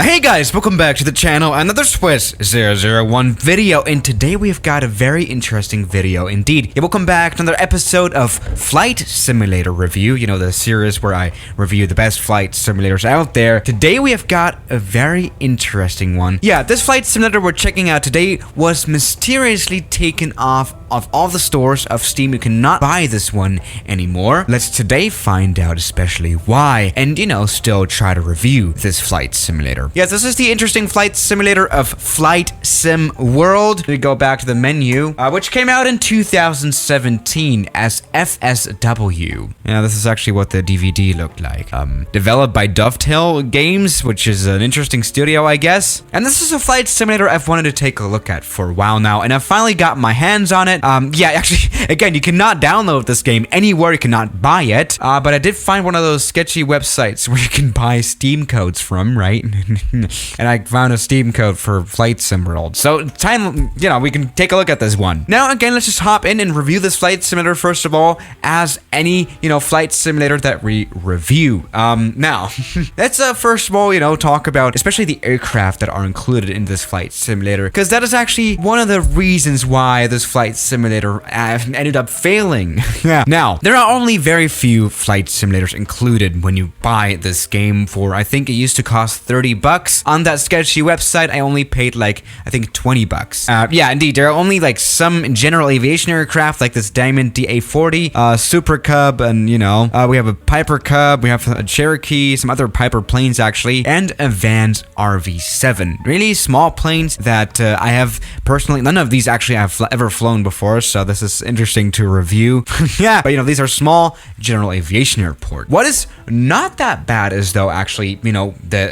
Hey guys, welcome back to the channel, another Swiss 001 video, and today we've got a very interesting video indeed. Yeah, welcome back to another episode of Flight Simulator Review, you know, the series where I review the best flight simulators out there. Today we have got a very interesting one. Yeah, this flight simulator we're checking out today was mysteriously taken off of all the stores of Steam. You cannot buy this one anymore. Let's today find out especially why, and you know, still try to review this flight simulator. Yes, this is the interesting flight simulator of Flight Sim World. We go back to the menu, which came out in 2017 as FSW. Yeah, this is actually what the DVD looked like. Developed by Dovetail Games, which is an interesting studio, I guess. And this is a flight simulator I've wanted to take a look at for a while now, and I finally got my hands on it. Yeah, actually, again, you cannot download this game anywhere. You cannot buy it. But I did find one of those sketchy websites where you can buy Steam codes from, right? And I found a Steam code for Flight Sim World. So time, you know, we can take a look at this one. Now, again, let's just hop in and review this flight simulator first of all, as any, you know, flight simulator that we review. Now, let's first of all, you know, talk about especially the aircraft that are included in this flight simulator, because that is actually one of the reasons why this flight simulator ended up failing. Yeah. Now, there are only very few flight simulators included when you buy this game for, I think it used to cost 30 bucks. On that sketchy website, I only paid like, I think 20 bucks. Yeah, indeed, there are only like some general aviation aircraft like this Diamond DA-40, Super Cub, and you know, we have a Piper Cub, we have a Cherokee, some other Piper planes actually, and a Vans RV-7. Really small planes that I have personally, none of these actually I've ever flown before, so this is interesting to review. Yeah, but you know, these are small general aviation airport. What is not that bad is though actually, you know, the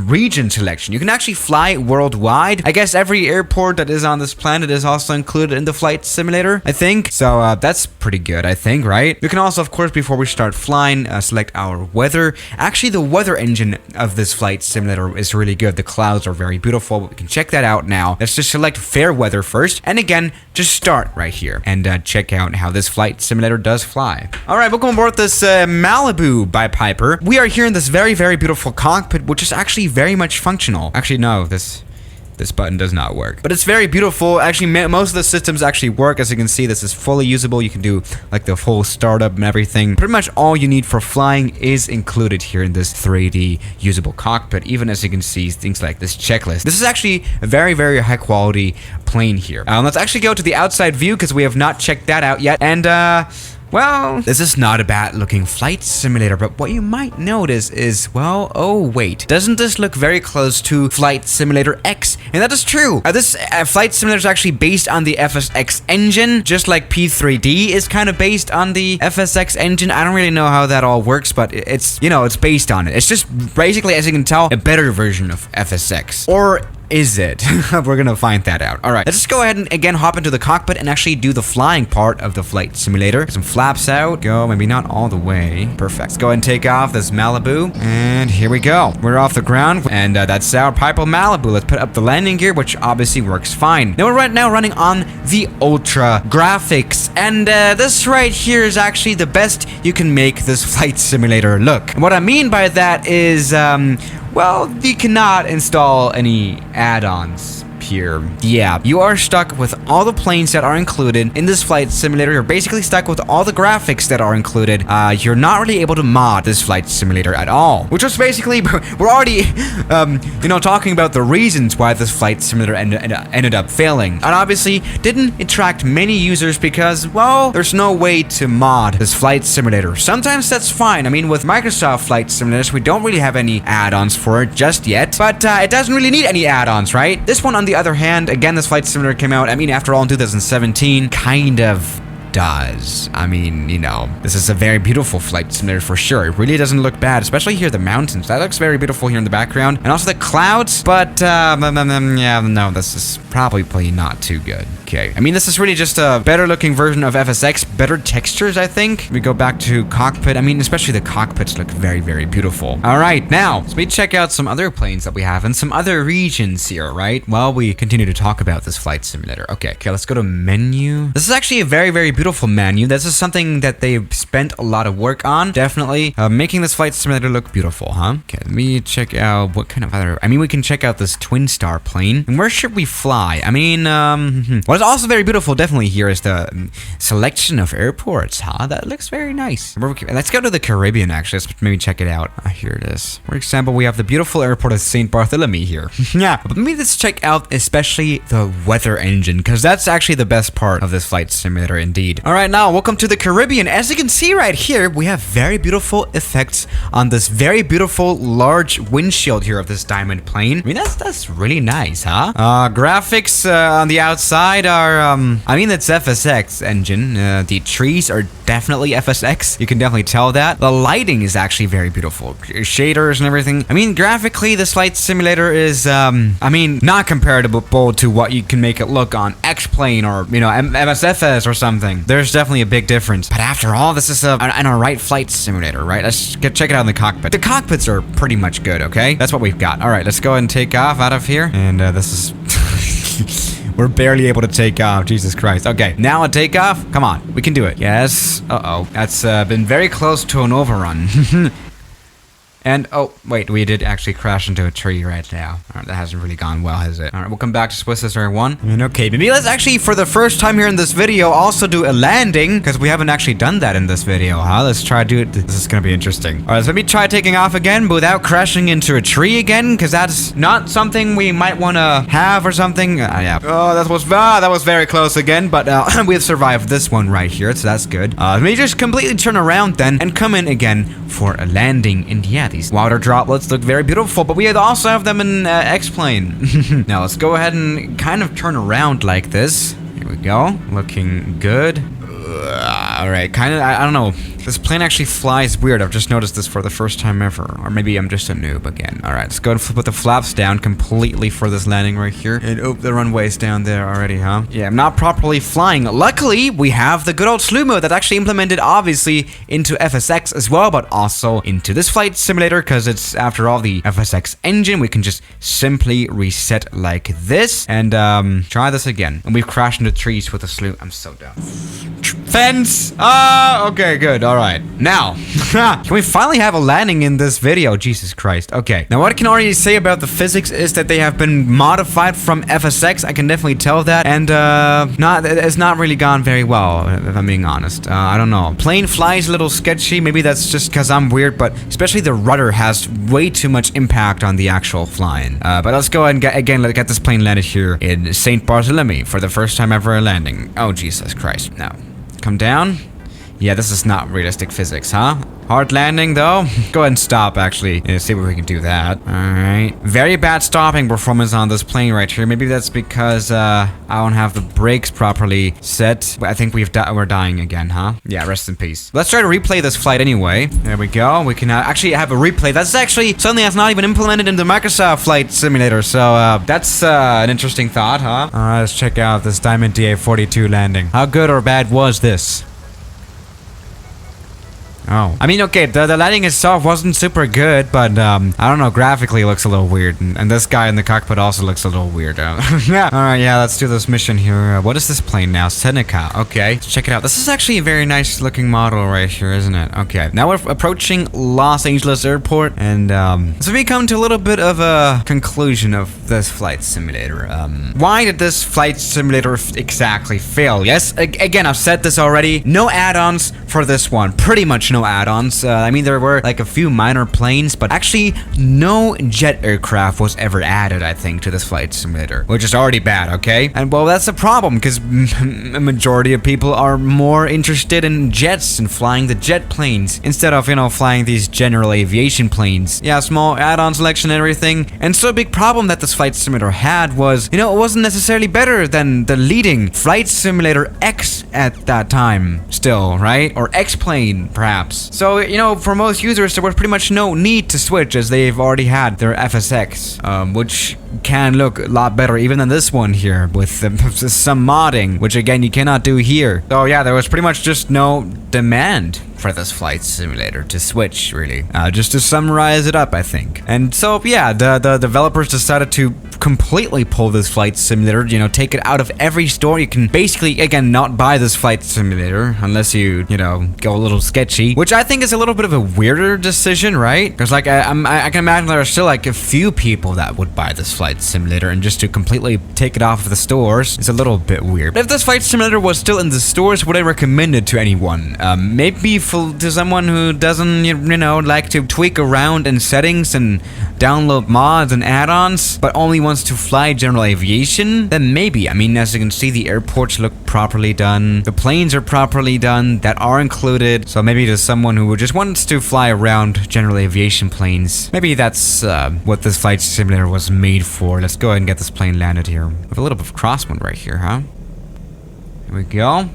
region selection. You can actually fly worldwide. I guess every airport that is on this planet is also included in the flight simulator, I think. So that's pretty good, I think, right? You can also, of course, before we start flying, select our weather. Actually, the weather engine of this flight simulator is really good. The clouds are very beautiful. We can check that out now. Let's just select fair weather first. And again, just start right here and check out how this flight simulator does fly. All right, welcome aboard this Malibu by Piper. We are here in this very, very beautiful cockpit, which is actually very much functional. Actually, no, this button does not work, but it's very beautiful. Actually, most of the systems actually work. As you can see, this is fully usable. You can do like the full startup and everything. Pretty much all you need for flying is included here in this 3D usable cockpit. Even as you can see, things like this checklist. This is actually a very, very high quality plane here. Let's actually go to the outside view because we have not checked that out yet. And well, this is not a bad looking flight simulator, but what you might notice is, well, oh wait, doesn't this look very close to Flight Simulator X? And that is true. This flight simulator is actually based on the FSX engine, just like P3D is kind of based on the FSX engine. I don't really know how that all works, but it's, you know, it's based on it. It's just basically, as you can tell, a better version of FSX. Or is it? We're gonna find that out. All right, let's just go ahead and again hop into the cockpit and actually do the flying part of the flight simulator. Get some flaps out. Go, maybe not all the way. Perfect. Let's go ahead and take off this Malibu. And here we go. We're off the ground, and that's our Piper Malibu. Let's put up the landing gear, which obviously works fine. Now we're right now running on the Ultra graphics, and this right here is actually the best you can make this flight simulator look. And what I mean by that is, well, you cannot install any add-ons here. Yeah, you are stuck with all the planes that are included in this flight simulator. You're basically stuck with all the graphics that are included. You're not really able to mod this flight simulator at all, which was basically, we're already, you know, talking about the reasons why this flight simulator ended up failing. And obviously didn't attract many users because, well, there's no way to mod this flight simulator. Sometimes that's fine. I mean, with Microsoft flight simulators, we don't really have any add-ons for it just yet, but it doesn't really need any add-ons, right? This one, on the other hand, again, this flight simulator came out, I mean, after all, in 2017, kind of does. I mean, you know, this is a very beautiful flight simulator for sure. It really doesn't look bad, especially here, the mountains. That looks very beautiful here in the background. And also the clouds, but, yeah, no, this is probably not too good. Okay. I mean, this is really just a better looking version of FSX, better textures, I think. We go back to cockpit. I mean, especially the cockpits look very, very beautiful. All right, now, let me check out some other planes that we have in some other regions here, right? While we continue to talk about this flight simulator. Okay, let's go to menu. This is actually a very, very beautiful menu. This is something that they spent a lot of work on. Definitely making this flight simulator look beautiful, huh? Okay, let me check out what kind of other... I mean, we can check out this twin star plane. And where should we fly? I mean, what's also very beautiful definitely here is the selection of airports, huh? That looks very nice. Let's go to the Caribbean, actually. Let's maybe check it out. Here it is. For example, we have the beautiful airport of St. Bartholomew here. Yeah, but maybe let's check out especially the weather engine, because that's actually the best part of this flight simulator indeed. All right, now welcome to the Caribbean. As you can see right here, we have very beautiful effects on this very beautiful large windshield here of this diamond plane. I mean, that's really nice, huh? Graphics on the outside are, I mean, it's FSX engine. The trees are definitely FSX. You can definitely tell that. The lighting is actually very beautiful. Shaders and everything. I mean, graphically, this flight simulator is, I mean, not comparable to what you can make it look on X-Plane or, you know, MSFS or something. There's definitely a big difference. But after all, this is an alright flight simulator, right? Let's check it out in the cockpit. The cockpits are pretty much good, okay? That's what we've got. All right, let's go ahead and take off out of here. And this is... We're barely able to take off. Jesus Christ. Okay, now a takeoff. Come on, we can do it. Yes. Uh-oh. That's been very close to an overrun. And, oh, wait, we did actually crash into a tree right now. All right, that hasn't really gone well, has it? All right, we'll come back to Swiss Sister 1. And okay, maybe let's actually, for the first time here in this video, also do a landing, because we haven't actually done that in this video, huh? Let's try to do it. This is going to be interesting. All right, so let me try taking off again, but without crashing into a tree again, because that's not something we might want to have or something. Yeah. Oh, that was very close again, but we have survived this one right here, so that's good. Let me just completely turn around then and come in again for a landing. And yeah, these water droplets look very beautiful, but we also have them in X-Plane. Now let's go ahead and kind of turn around like this. Here we go. Looking good. All right, kind of, I don't know. This plane actually flies weird. I've just noticed this for the first time ever. Or maybe I'm just a noob again. All right, let's go and put the flaps down completely for this landing right here. And oh, the runway's down there already, huh? Yeah, I'm not properly flying. Luckily, we have the good old slew mode that's actually implemented, obviously, into FSX as well, but also into this flight simulator, because it's, after all, the FSX engine. We can just simply reset like this and try this again. And we've crashed into trees with the slew. I'm so dumb. Fence! Okay, good. All right. Now, can we finally have a landing in this video? Jesus Christ. Okay. Now, what I can already say about the physics is that they have been modified from FSX. I can definitely tell that. And, it's not really gone very well, if I'm being honest. I don't know. Plane flies a little sketchy. Maybe that's just because I'm weird, but especially the rudder has way too much impact on the actual flying. But let's go ahead and get this plane landed here in St. Bartholomew for the first time ever landing. Oh, Jesus Christ. Now, come down. Yeah, this is not realistic physics, huh? Hard landing, though. Go ahead and stop, actually. Yeah, see if we can do that. All right. Very bad stopping performance on this plane right here. Maybe that's because I don't have the brakes properly set. I think we're dying again, huh? Yeah, rest in peace. Let's try to replay this flight anyway. There we go. We can actually have a replay. That's actually something that's not even implemented in the Microsoft Flight Simulator. So that's an interesting thought, huh? All right, let's check out this Diamond DA-42 landing. How good or bad was this? Oh. I mean, okay, the landing itself wasn't super good, but, I don't know, graphically it looks a little weird. And this guy in the cockpit also looks a little weird. Yeah. Alright, yeah, let's do this mission here. What is this plane now? Seneca. Okay, let's check it out. This is actually a very nice looking model right here, isn't it? Okay, now we're approaching Los Angeles Airport, and, so we come to a little bit of a conclusion of this flight simulator. Why did this flight simulator exactly fail? Yes, again, I've said this already. No add-ons for this one. Pretty much no add-ons. I mean, there were like a few minor planes, but actually no jet aircraft was ever added, I think, to this flight simulator, which is already bad, okay? And well, that's a problem, because a majority of people are more interested in jets and flying the jet planes instead of, you know, flying these general aviation planes. Yeah, small add-on selection and everything. And so a big problem that this flight simulator had was, you know, it wasn't necessarily better than the leading Flight Simulator X at that time still, right? Or X-Plane, perhaps. So, you know, for most users, there was pretty much no need to switch, as they've already had their FSX, which can look a lot better even than this one here, with some modding, which again, you cannot do here. So yeah, there was pretty much just no demand for this flight simulator to switch, really. Just to summarize it up, I think. And so, yeah, the developers decided to completely pull this flight simulator, you know, take it out of every store. You can basically, again, not buy this flight simulator unless you know, go a little sketchy, which I think is a little bit of a weirder decision, right? Because, like, I can imagine there are still, like, a few people that would buy this flight simulator, and just to completely take it off of the stores is a little bit weird. But if this flight simulator was still in the stores, would I recommend it to anyone? Maybe to someone who doesn't, you know, like to tweak around in settings and download mods and add-ons, but only wants to fly general aviation, then maybe. I mean, as you can see, the airports look properly done, the planes are properly done, that are included, so maybe to someone who just wants to fly around general aviation planes, maybe that's what this flight simulator was made for. Let's go ahead and get this plane landed here. With a little bit of crosswind right here, huh? Here we go.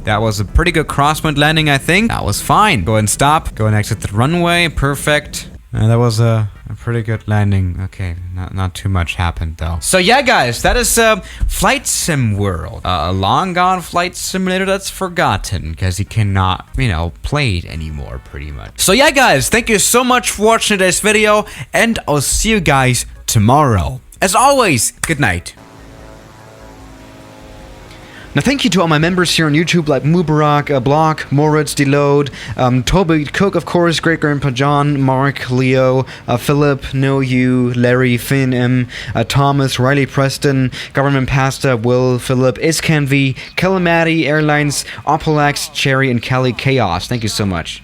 That was a pretty good crosswind landing, I think. That was fine. Go ahead and stop. Go and exit the runway. Perfect. That was a pretty good landing. Okay, not too much happened though. So yeah, guys, that is Flight Sim World. A long gone flight simulator that's forgotten because you cannot, you know, play it anymore, pretty much. So yeah, guys, thank you so much for watching today's video, and I'll see you guys tomorrow. As always, good night. Now, thank you to all my members here on YouTube, like Mubarak, Block, Moritz, Deload, Toby, Cook, of course, Great Grandpa John, Mark, Leo, Philip, No You, Larry, Finn, M, Thomas, Riley Preston, Government Pasta, Will, Philip, Iscan V, Calamati, Airlines, Opalax, Cherry, and Cali Chaos. Thank you so much.